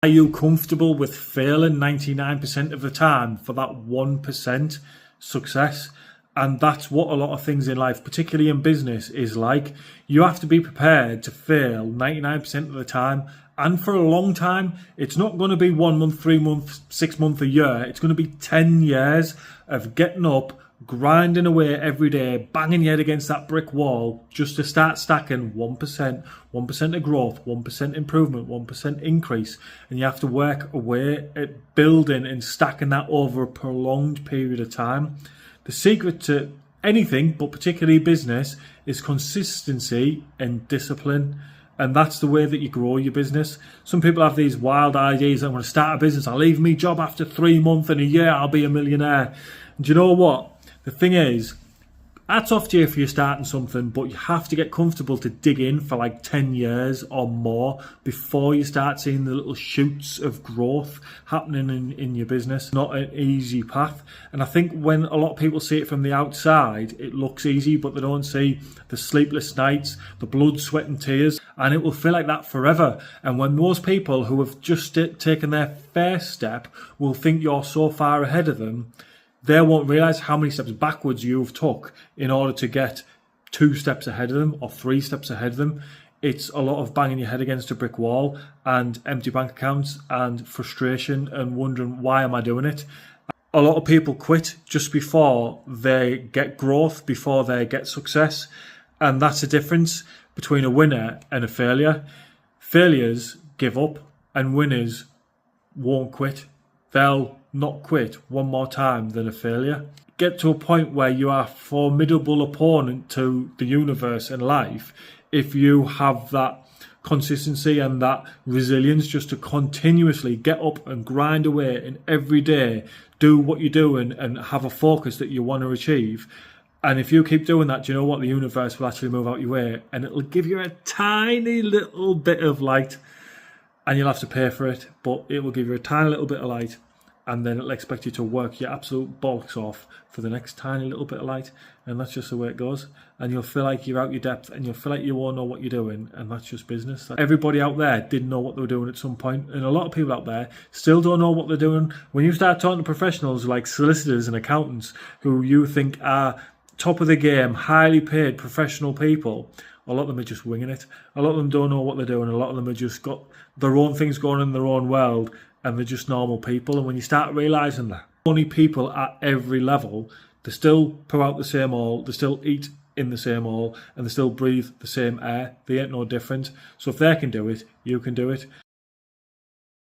Are you comfortable with failing 99% of the time for that 1% success? And that's what a lot of things in life, particularly in business, is like. You have to be prepared to fail 99% of the time. And for a long time, it's not going to be 1 month, 3 months, 6 months, a year. It's going to be 10 years of getting up, grinding away every day, banging your head against that brick wall just to start stacking 1%, 1% of growth, 1% improvement, 1% increase. And you have to work away at building and stacking that over a prolonged period of time. The secret to anything, but particularly business, is consistency and discipline. And that's the way that you grow your business. Some people have these wild ideas. I'm going to start a business. I'll leave my job after 3 months and a year. I'll be a millionaire. And do you know what? The thing is, hats off to you if you're starting something, but you have to get comfortable to dig in for like 10 years or more before you start seeing the little shoots of growth happening in your business. Not an easy path. And I think when a lot of people see it from the outside, it looks easy, but they don't see the sleepless nights, the blood, sweat and tears, and it will feel like that forever. And when those people who have just taken their first step will think you're so far ahead of them, they won't realise how many steps backwards you've took in order to get 2 steps ahead of them or 3 steps ahead of them. It's a lot of banging your head against a brick wall and empty bank accounts and frustration and wondering, why am I doing it? A lot of people quit just before they get growth, before they get success. And that's the difference between a winner and a failure. Failures give up and winners won't quit. They'll not quit one more time than a failure. Get to a point where you are a formidable opponent to the universe and life if you have that consistency and that resilience just to continuously get up and grind away and every day do what you're doing and have a focus that you want to achieve. And if you keep doing that, do you know what? The universe will actually move out your way and it'll give you a tiny little bit of light, and you'll have to pay for it, but it will give you a tiny little bit of light. And then it'll expect you to work your absolute bollocks off for the next tiny little bit of light. And that's just the way it goes. And you'll feel like you're out your depth and you'll feel like you won't know what you're doing. And that's just business. Everybody out there didn't know what they were doing at some point. And a lot of people out there still don't know what they're doing. When you start talking to professionals like solicitors and accountants who you think are top of the game, highly paid professional people, a lot of them are just winging it. A lot of them don't know what they're doing. A lot of them have just got their own things going in their own world. And they're just normal people. And when you start realising that only people at every level, they still pour out the same oil, they still eat in the same oil, and they still breathe the same air. They ain't no different. So if they can do it, you can do it.